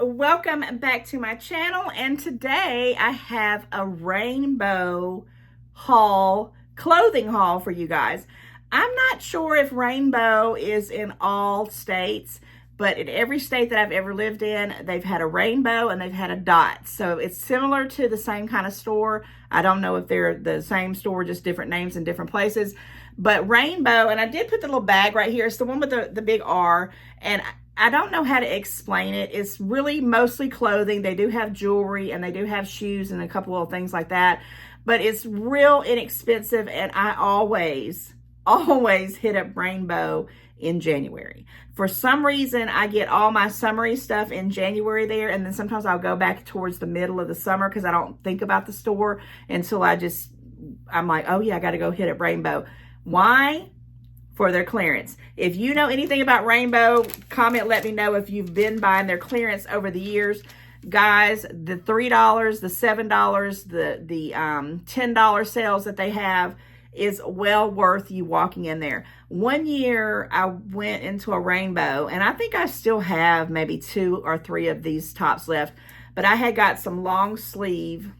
welcome back to my channel, and today I have a rainbow haul, clothing haul for you guys. I'm not sure if rainbow is in all states, but in every state that I've ever lived in, they've had a rainbow and they've had a dot. So it's similar to the same kind of store. I don't know if they're the same store, just different names in different places. But rainbow, and I did put the little bag right here. It's the one with the big R, and I don't know how to explain it. It's really mostly clothing. They do have jewelry and they do have shoes and a couple little things like that. But it's real inexpensive, and I always hit up rainbow in January. For some reason, I get all my summery stuff in January there, and then sometimes I'll go back towards the middle of the summer because I don't think about the store until I'm like, oh yeah, I got to go hit up rainbow. Why? For their clearance. If you know anything about rainbow, comment, let me know if you've been buying their clearance over the years. Guys, the $3, the $7, the $10 sales that they have is well worth you walking in there. One year I went into a rainbow, and I think I still have maybe 2 or 3 of these tops left, but I had got some long sleeve,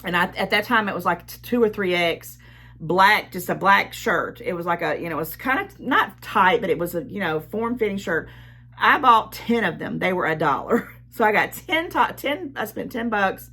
and at that time it was like 2 or 3X black, just a black shirt. It was like it was kind of not tight, but it was a, form-fitting shirt. I bought 10 of them. They were $1. So I got 10, I spent $10,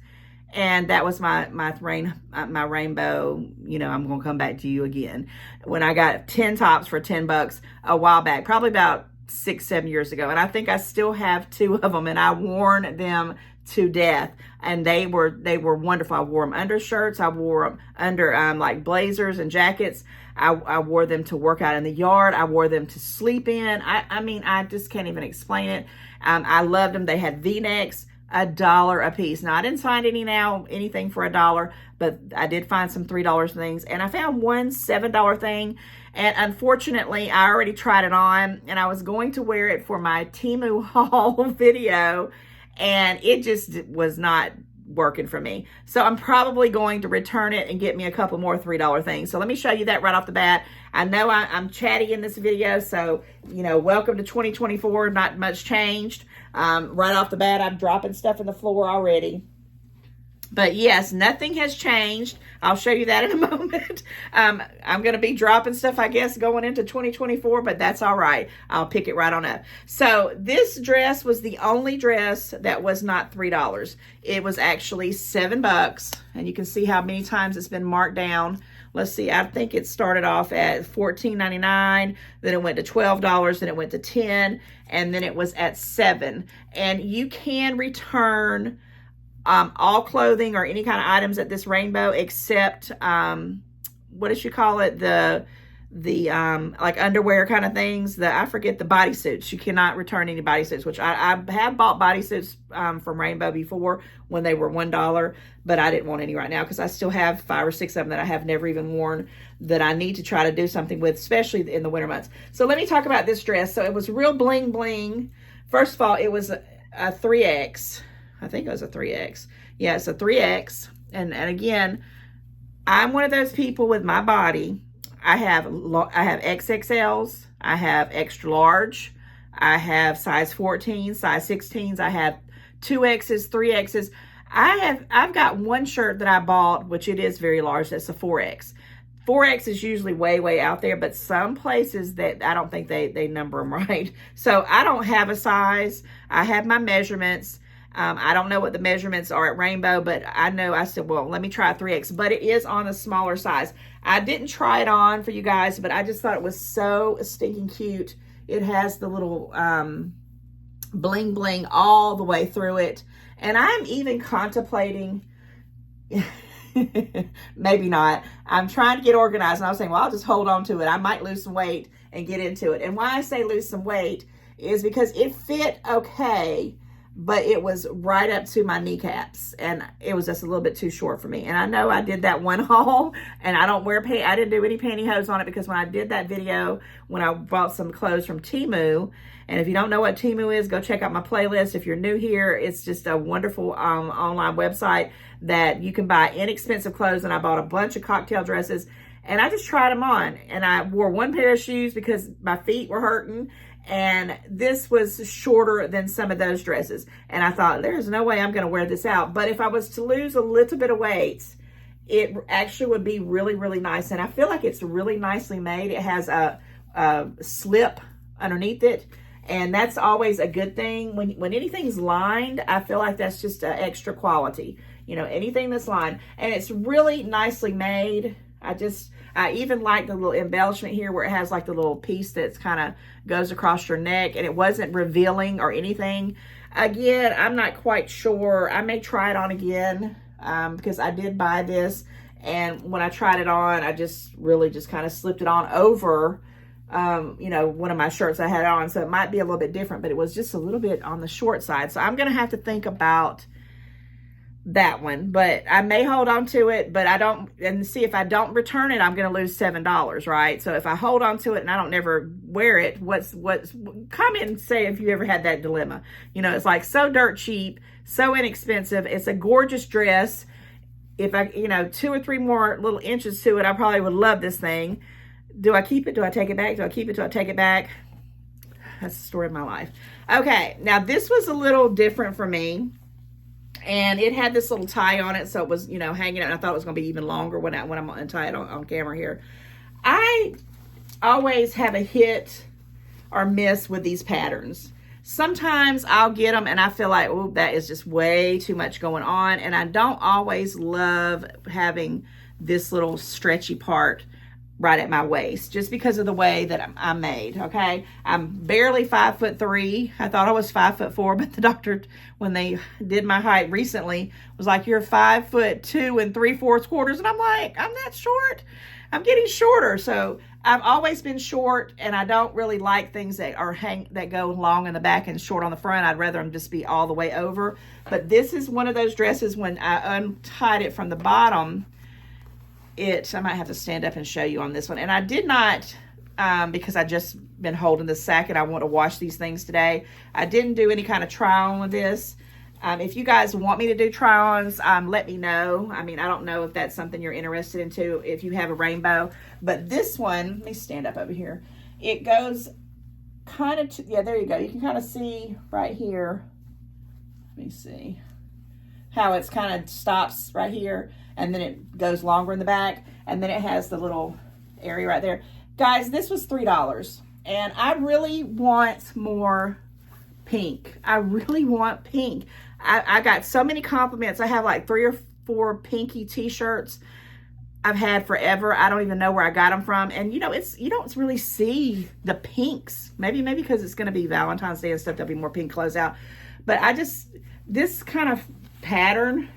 and that was my rainbow, I'm going to come back to you again. When I got 10 tops for $10 a while back, probably about 6-7 years ago. And I think I still have 2 of them, and I worn them to death, and they were wonderful. I wore them under shirts. I wore them under like blazers and jackets. I wore them to work out in the yard. I wore them to sleep in. I mean, I just can't even explain it. I loved them. They had V-necks, $1 a piece. Now, I didn't find anything for $1, but I did find some $3 things, and I found one $7 thing. And unfortunately, I already tried it on, and I was going to wear it for my Temu haul video, and it just was not working for me. So I'm probably going to return it and get me a couple more $3 things. So let me show you that right off the bat. I know I'm chatty in this video, so, welcome to 2024. Not much changed. Right off the bat, I'm dropping stuff in the floor already. But yes, nothing has changed. I'll show you that in a moment. I'm going to be dropping stuff, I guess, going into 2024, but that's all right. I'll pick it right on up. So this dress was the only dress that was not $3. It was actually $7, and you can see how many times it's been marked down. Let's see, I think it started off at $14.99, then it went to $12, then it went to $10, and then it was at $7. And you can return all clothing or any kind of items at this rainbow except what did you call it, the like underwear kind of things, I forget, the bodysuits. You cannot return any bodysuits, which I have bought bodysuits from Rainbow before when they were $1, but I didn't want any right now because I still have 5 or 6 of them that I have never even worn that I need to try to do something with, especially in the winter months. So let me talk about this dress. So it was real bling bling. First of all, it was a 3X. I think it was a 3X. Yeah, it's a 3X. And again, I'm one of those people with my body. I have XXLs. I have extra large. I have size 14, size 16s. I have 2Xs, 3Xs. I've got one shirt that I bought, which it is very large. That's a 4X. 4X is usually way out there, but some places that I don't think they number them right. So I don't have a size. I have my measurements. I don't know what the measurements are at Rainbow, but I said, well, let me try a 3X, but it is on a smaller size. I didn't try it on for you guys, but I just thought it was so stinking cute. It has the little bling bling all the way through it. And I'm even contemplating, maybe not. I'm trying to get organized, and I was saying, well, I'll just hold on to it. I might lose some weight and get into it. And why I say lose some weight is because it fit okay, but it was right up to my kneecaps, and it was just a little bit too short for me. And I know I did that one haul, and I don't wear I didn't do any pantyhose on it because when I did that video, when I bought some clothes from Temu, and if you don't know what Temu is, go check out my playlist. If you're new here, it's just a wonderful online website that you can buy inexpensive clothes, and I bought a bunch of cocktail dresses, and I just tried them on, and I wore one pair of shoes because my feet were hurting, And this was shorter than some of those dresses. And I thought, there's no way I'm going to wear this out. But if I was to lose a little bit of weight, it actually would be really, really nice. And I feel like it's really nicely made. It has a slip underneath it. And that's always a good thing. When anything's lined, I feel like that's just an extra quality. You know, anything that's lined. And it's really nicely made. I even like the little embellishment here where it has like the little piece that's kind of goes across your neck, and it wasn't revealing or anything. Again, I'm not quite sure. I may try it on again because I did buy this, and when I tried it on, I just really just kind of slipped it on over you know, one of my shirts I had on, so it might be a little bit different, but it was just a little bit on the short side. So I'm going to have to think about that one, but I may hold on to it, but I don't, and see, if I don't return it, I'm going to lose $7, right? So if I hold on to it and I don't never wear it, comment and say if you ever had that dilemma. You know, it's like so dirt cheap, so inexpensive. It's a gorgeous dress. If I, you know, 2 or 3 more little inches to it, I probably would love this thing. Do I keep it? Do I take it back? Do I keep it? Do I take it back? That's the story of my life. Okay, now this was a little different for me. And it had this little tie on it, so it was, you know, hanging out. And I thought it was going to be even longer when I'm going to tie it on camera here. I always have a hit or miss with these patterns. Sometimes I'll get them and I feel like, oh, that is just way too much going on. And I don't always love having this little stretchy part right at my waist, just because of the way that I'm made. Okay, I'm barely 5'3". I thought I was 5'4", but the doctor, when they did my height recently, was like, "You're 5'2" and 3/4 quarters," and I'm like, "I'm that short. I'm getting shorter." So I've always been short, and I don't really like things that are that go long in the back and short on the front. I'd rather them just be all the way over. But this is one of those dresses, when I untied it from the bottom, I might have to stand up and show you on this one. And I did not, because I just been holding the sack and I want to wash these things today. I didn't do any kind of try on with this. If you guys want me to do try-ons, let me know. I mean, I don't know if that's something you're interested in too, if you have a rainbow. But this one, let me stand up over here. It goes kind of, yeah, there you go. You can kind of see right here. Let me see how it's kind of stops right here, and then it goes longer in the back, and then it has the little area right there. Guys, this was $3, and I really want more pink. I really want pink. I got so many compliments. I have like 3 or 4 pinky t-shirts I've had forever. I don't even know where I got them from. And you know, you don't really see the pinks. Maybe because it's going to be Valentine's Day and stuff, there'll be more pink clothes out. But this kind of pattern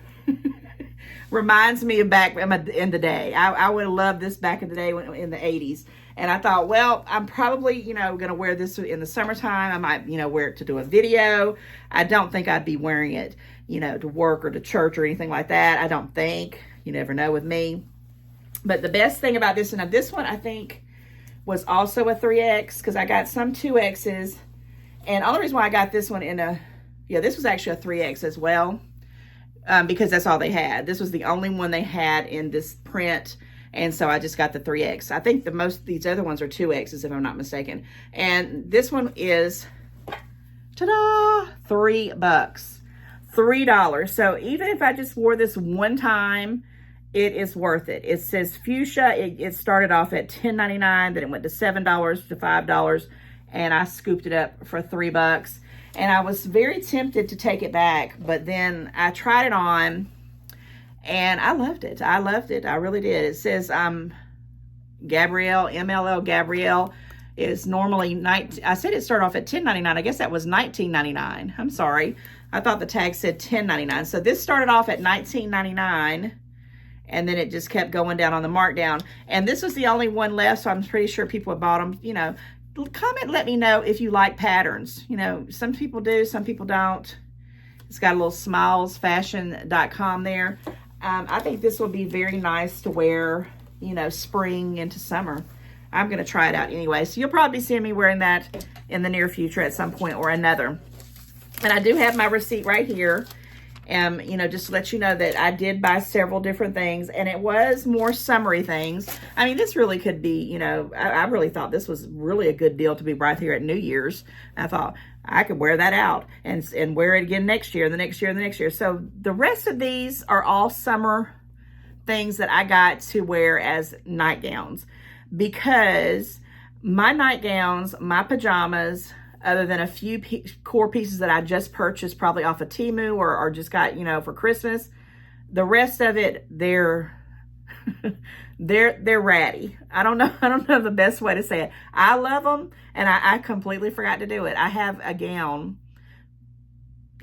reminds me of back in the day. I would have loved this back in the day in the 80s. And I thought, well, I'm probably, you know, going to wear this in the summertime. I might, you know, wear it to do a video. I don't think I'd be wearing it, you know, to work or to church or anything like that. I don't think. You never know with me. But the best thing about this, and this one I think was also a 3X, because I got some 2Xs. And the only reason why I got this one this was actually a 3X as well. Because that's all they had. This was the only one they had in this print. And so I just got the 3X. I think these other ones are 2Xs, if I'm not mistaken. And this one is, ta-da, $3. $3. So even if I just wore this one time, it is worth it. It says fuchsia. It started off at $10.99, then it went to $7 to $5, and I scooped it up for $3. And I was very tempted to take it back, but then I tried it on, and I loved it. I loved it. I really did. It says Gabrielle, MLL Gabrielle is normally I said it started off at $10.99. I guess that was $19.99. I'm sorry. I thought the tag said $10.99. So this started off at $19.99, and then it just kept going down on the markdown. And this was the only one left, so I'm pretty sure people have bought them. You know, comment, let me know if you like patterns. You know, some people do, some people don't. It's got a little smilesfashion.com there. I think this will be very nice to wear, you know, spring into summer. I'm going to try it out anyway. So you'll probably see me wearing that in the near future at some point or another. And I do have my receipt right here. Just to let you know that I did buy several different things, and it was more summery things. I mean, this really could be, I really thought this was really a good deal to be right here at New Year's. I thought I could wear that out and wear it again next year, the next year, and the next year. So the rest of these are all summer things that I got to wear as nightgowns, because my nightgowns, my pajamas, other than a few core pieces that I just purchased probably off of Temu or just got, for Christmas, the rest of it, they're ratty. I don't know the best way to say it. I love them, and I completely forgot to do it. I have a gown.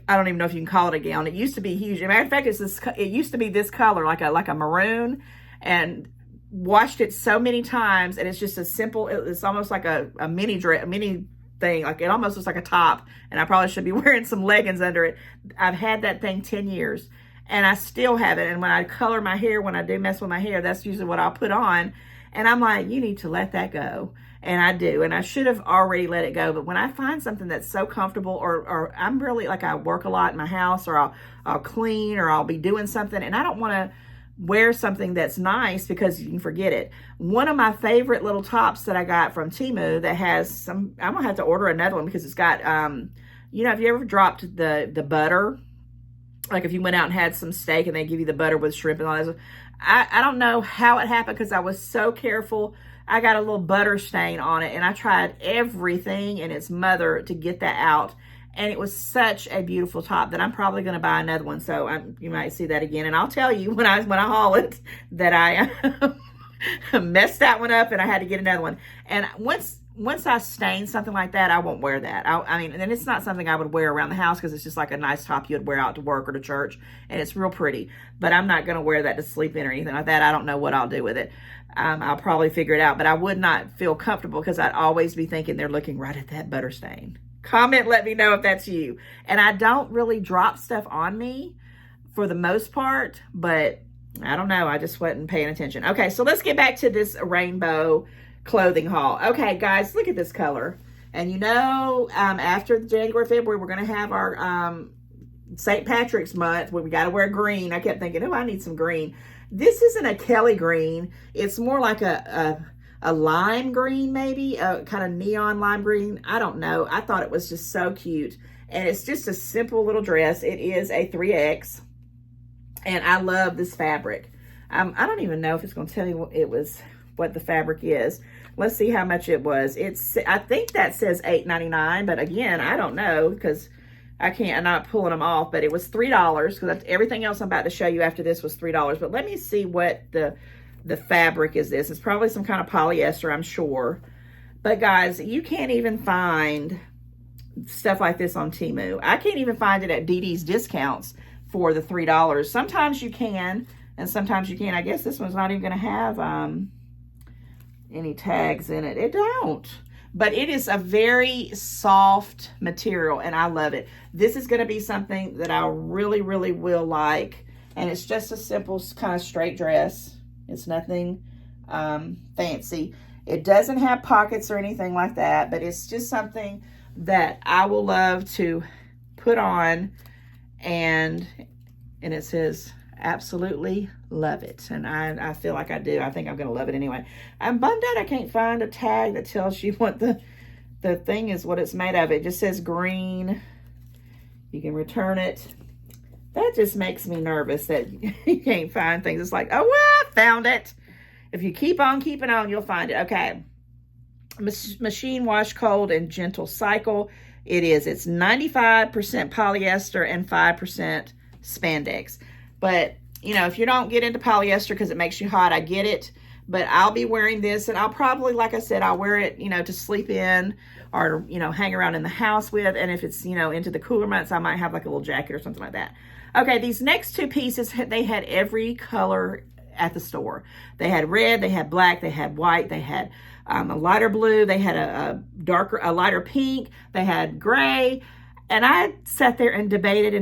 I don't even know if you can call it a gown. It used to be huge. As a matter of fact, it used to be this color, like a maroon, and washed it so many times, and it's just a simple, it's almost like a mini dress, a mini thing. Like, it almost looks like a top, and I probably should be wearing some leggings under it. I've had that thing 10 years, and I still have it. And when I color my hair, when I do mess with my hair, that's usually what I'll put on. And I'm like, you need to let that go. And I do. And I should have already let it go. But when I find something that's so comfortable, or I'm really, like, I work a lot in my house, or I'll clean, or I'll be doing something, and I don't want to wear something that's nice because you can forget it. One of my favorite little tops that I got from Temu that has some, I'm gonna have to order another one because it's got, have you ever dropped the butter? Like if you went out and had some steak and they give you the butter with shrimp and all that. I don't know how it happened because I was so careful. I got a little butter stain on it, and I tried everything and its mother to get that out. And it was such a beautiful top that I'm probably going to buy another one. So you might see that again. And I'll tell you when I haul it that I messed that one up and I had to get another one. And once I stain something like that, I won't wear that. I mean, and it's not something I would wear around the house because it's just like a nice top you would wear out to work or to church. And it's real pretty. But I'm not going to wear that to sleep in or anything like that. I don't know what I'll do with it. I'll probably figure it out. But I would not feel comfortable because I'd always be thinking they're looking right at that butter stain. Comment, let me know if that's you. And I don't really drop stuff on me for the most part, but I don't know. I just wasn't paying attention. Okay, so let's get back to this rainbow clothing haul. Okay, guys, look at this color. And after January, February, we're going to have our St. Patrick's month where we got to wear green. I kept thinking, oh, I need some green. This isn't a Kelly green. It's more like a lime green, maybe a kind of neon lime green. I don't know. I thought it was just so cute. And it's just a simple little dress. It is a 3X. And I love this fabric. I don't even know if it's going to tell you what the fabric is. Let's see how much it was. I think that says $8.99, but again, I don't know because I'm not pulling them off, but it was $3 because everything else I'm about to show you after this was $3. But let me see what the fabric is. It's probably some kind of polyester, I'm sure. But guys, you can't even find stuff like this on Temu. I can't even find it at DD's discounts for the $3. Sometimes you can, and sometimes you can't. I guess this one's not even going to have any tags in it. It don't. But it is a very soft material, and I love it. This is going to be something that I really, really will like. And it's just a simple kind of straight dress. It's nothing fancy. It doesn't have pockets or anything like that, but it's just something that I will love to put on, and it says absolutely love it. And I feel like I do. I think I'm going to love it anyway. I'm bummed out I can't find a tag that tells you what the thing is, what it's made of. It just says green. You can return it. That just makes me nervous that you can't find things. It's like, oh, well, I found it. If you keep on keeping on, you'll find it. Okay. Machine wash cold and gentle cycle. It's 95% polyester and 5% spandex. But, if you don't get into polyester because it makes you hot, I get it. But I'll be wearing this, and I'll probably, like I said, I'll wear it, to sleep in or, hang around in the house with. And if it's, into the cooler months, I might have like a little jacket or something like that. Okay, these next two pieces, they had every color at the store. They had red, they had black, they had white, they had a lighter blue, they had a lighter pink, they had gray. And I sat there and debated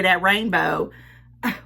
at Rainbow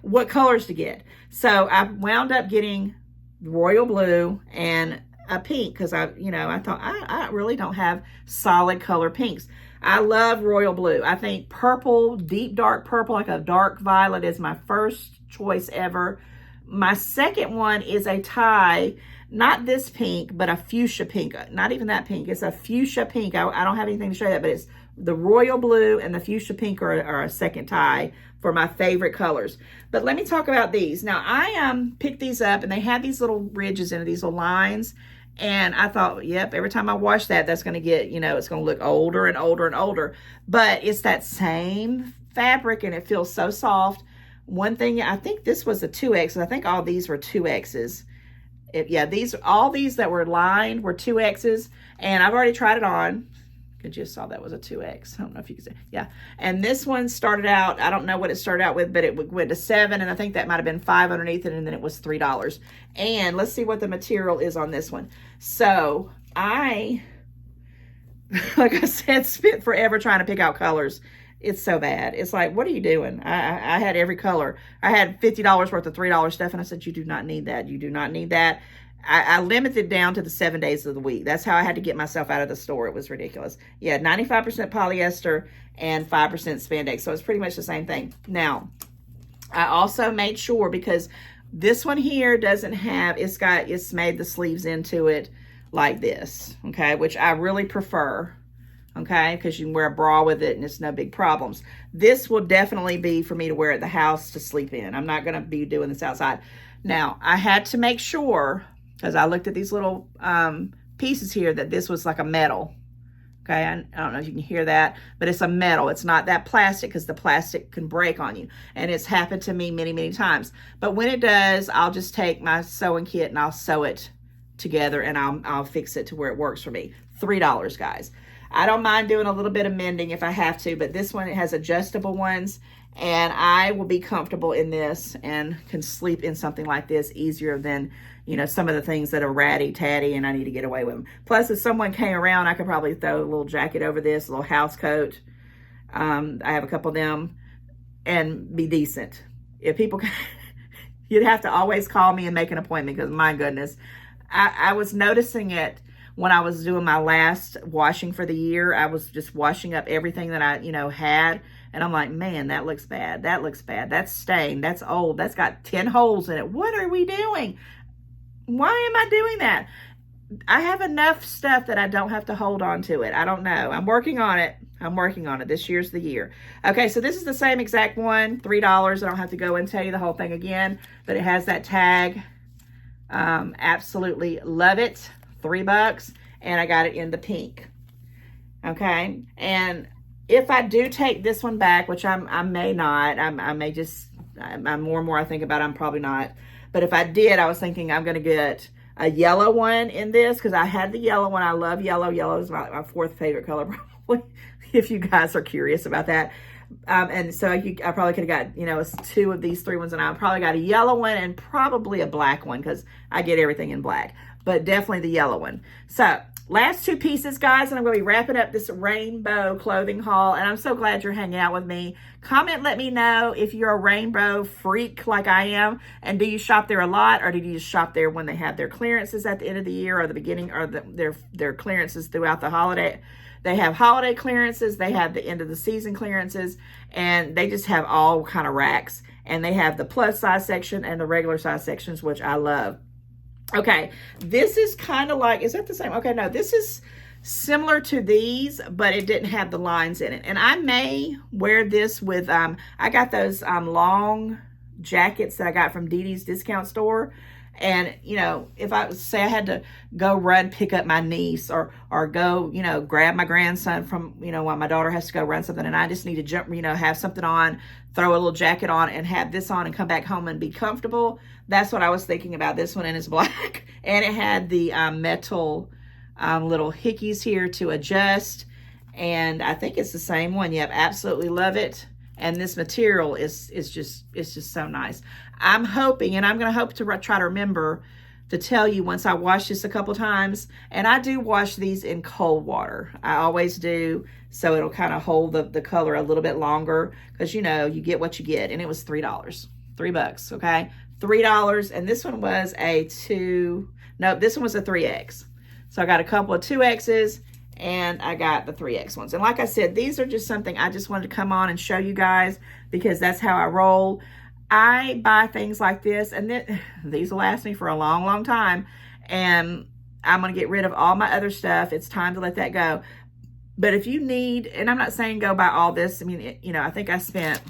what colors to get. So I wound up getting royal blue and a pink because I thought I really don't have solid color pinks. I love royal blue. I think purple, deep dark purple, like a dark violet, is my first choice ever. My second one is a tie, not this pink, but a fuchsia pink. Not even that pink. It's a fuchsia pink. I don't have anything to show that, but it's the royal blue and the fuchsia pink are a second tie for my favorite colors. But let me talk about these. Now, I picked these up, and they had these little ridges in it, these little lines. And I thought, yep, every time I wash that, that's going to get, it's going to look older and older and older. But it's that same fabric, and it feels so soft. One thing, I think this was a 2X. I think all these were 2Xs. All these that were lined were 2Xs. And I've already tried it on. I just saw that was a 2X. I don't know if you can see. Yeah. And this one started out, I don't know what it started out with, but it went to 7. And I think that might have been 5 underneath it. And then it was $3. And let's see what the material is on this one. So I, like I said, spent forever trying to pick out colors. It's so bad. It's like, what are you doing? I had every color. I had $50 worth of $3 stuff. And I said, you do not need that. You do not need that. I limited down to the 7 days of the week. That's how I had to get myself out of the store. It was ridiculous. Yeah, 95% polyester and 5% spandex. So it's pretty much the same thing. Now, I also made sure, because this one here doesn't have, it's made the sleeves into it like this, okay, which I really prefer, okay, because you can wear a bra with it and it's no big problems. This will definitely be for me to wear at the house to sleep in. I'm not going to be doing this outside. Now, I had to make sure, because I looked at these little pieces here, that this was like a metal. Okay, I don't know if you can hear that, but it's a metal. It's not that plastic, because the plastic can break on you. And it's happened to me many, many times. But when it does, I'll just take my sewing kit and I'll sew it together, and I'll fix it to where it works for me. $3, guys. I don't mind doing a little bit of mending if I have to, but this one, it has adjustable ones, and I will be comfortable in this and can sleep in something like this easier than, some of the things that are ratty-tatty and I need to get away with them. Plus, if someone came around, I could probably throw a little jacket over this, a little house coat. I have a couple of them, and be decent. If people, you'd have to always call me and make an appointment, because my goodness, I was noticing it when I was doing my last washing for the year. I was just washing up everything that I, had. And I'm like, man, that looks bad. That looks bad. That's stained. That's old. That's got 10 holes in it. What are we doing? Why am I doing that? I have enough stuff that I don't have to hold on to it. I don't know. I'm working on it. I'm working on it. This year's the year. Okay, so this is the same exact one, $3. I don't have to go and tell you the whole thing again, but it has that tag. Absolutely love it. $3, and I got it in the pink. Okay, and if I do take this one back, which I may not, I may just, I'm more and more I think about it, I'm probably not. But if I did, I was thinking I'm going to get a yellow one in this, because I had the yellow one. I love yellow. Yellow is my 4th favorite color, probably, if you guys are curious about that. And so I probably could have got, 2 of these 3 ones, and I probably got a yellow one and probably a black one, because I get everything in black, but definitely the yellow one. So last 2 pieces, guys, and I'm going to be wrapping up this rainbow clothing haul, and I'm so glad you're hanging out with me. Comment, let me know if you're a rainbow freak like I am, and do you shop there a lot, or do you just shop there when they have their clearances at the end of the year, or the beginning, or their clearances throughout the holiday. They have holiday clearances, they have the end of the season clearances, and they just have all kind of racks, and they have the plus size section and the regular size sections, which I love. Okay, this is kind of like, is that the same? Okay, no, this is similar to these, but it didn't have the lines in it. And I may wear this with, I got those long jackets that I got from Dee Dee's discount store. And, if I say I had to go run, pick up my niece, or go, grab my grandson from, while my daughter has to go run something, and I just need to jump, have something on, throw a little jacket on, and have this on and come back home and be comfortable. That's what I was thinking about this one, and it's black. And it had the metal little hickeys here to adjust. And I think it's the same one. Yep, absolutely love it. And this material is just so nice. I'm hoping, and I'm going to hope to try to remember to tell you once I wash this a couple times. And I do wash these in cold water. I always do. So it'll kind of hold the color a little bit longer, because, you get what you get. And it was $3. $3, okay? $3. And this one was a Nope, this one was a 3X. So I got a couple of 2Xs and I got the 3X ones. And like I said, these are just something I just wanted to come on and show you guys because that's how I roll. I buy things like this and these will last me for a long, long time. And I'm going to get rid of all my other stuff. It's time to let that go. But if you need, and I'm not saying go buy all this. I mean, you know, I think I spent,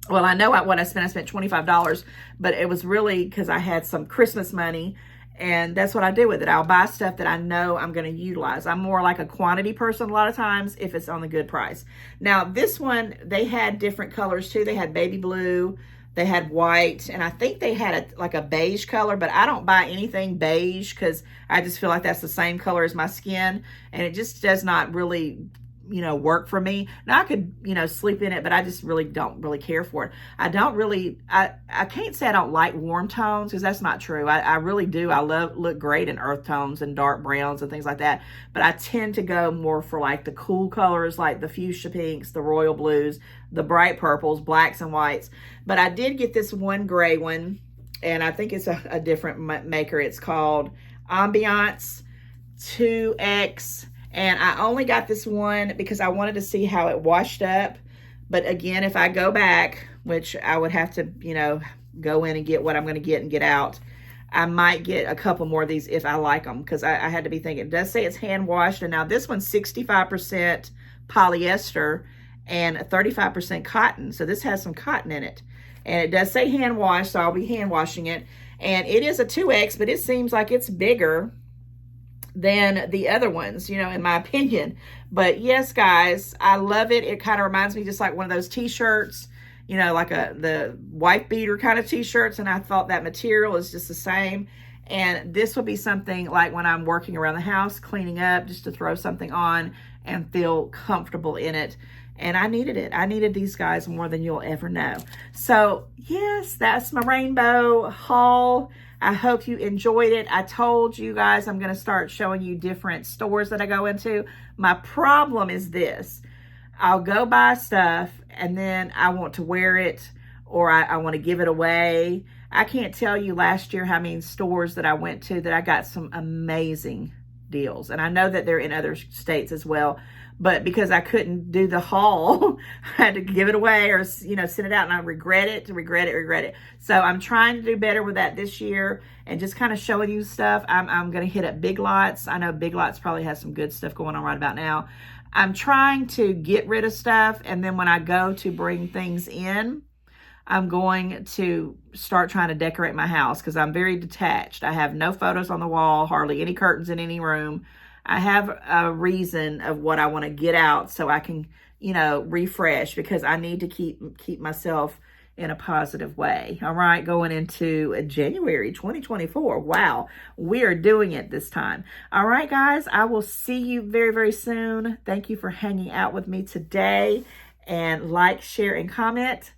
well, I know what I spent. I spent $25, but it was really because I had some Christmas money. And that's what I do with it. I'll buy stuff that I know I'm going to utilize. I'm more like a quantity person a lot of times if it's on the good price. Now, this one, they had different colors too. They had baby blue, they had white, and I think they had like a beige color, but I don't buy anything beige because I just feel like that's the same color as my skin, and it just does not really, you know, work for me. Now I could, you know, sleep in it, but I just really don't really care for it. I can't say I don't like warm tones because that's not true. I really do. I look great in earth tones and dark browns and things like that. But I tend to go more for like the cool colors, like the fuchsia pinks, the royal blues, the bright purples, blacks and whites. But I did get this one gray one, and I think it's a different maker. It's called Ambiance 2X. And I only got this one because I wanted to see how it washed up. But again, if I go back, which I would have to, you know, go in and get what I'm going to get and get out, I might get a couple more of these if I like them. Because I had to be thinking, it does say it's hand washed. And now this one's 65% polyester and 35% cotton. So this has some cotton in it. And it does say hand wash, so I'll be hand washing it. And it is a 2X, but it seems like it's bigger than the other ones, you know, in my opinion. But yes, guys, I love it. It kind of reminds me just like one of those t-shirts, you know, like the wife beater kind of t-shirts. And I thought that material is just the same. And this would be something like when I'm working around the house, cleaning up, just to throw something on and feel comfortable in it. And I needed it. I needed these guys more than you'll ever know. So yes, that's my rainbow haul. I hope you enjoyed it. I told you guys I'm going to start showing you different stores that I go into. My problem is this. I'll go buy stuff and then I want to wear it or I want to give it away. I can't tell you last year how many stores that I went to that I got some amazing deals. And I know that they're in other states as well. But because I couldn't do the haul, I had to give it away or, you know, send it out, and I regret it. So I'm trying to do better with that this year and just kind of showing you stuff. I'm going to hit up Big Lots. I know Big Lots probably has some good stuff going on right about now. I'm trying to get rid of stuff, and then when I go to bring things in, I'm going to start trying to decorate my house because I'm very detached. I have no photos on the wall, hardly any curtains in any room. I have a reason of what I want to get out so I can, you know, refresh because I need to keep myself in a positive way. All right, going into January 2024. Wow, we are doing it this time. All right, guys, I will see you very, very soon. Thank you for hanging out with me today. And like, share, and comment.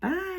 Bye.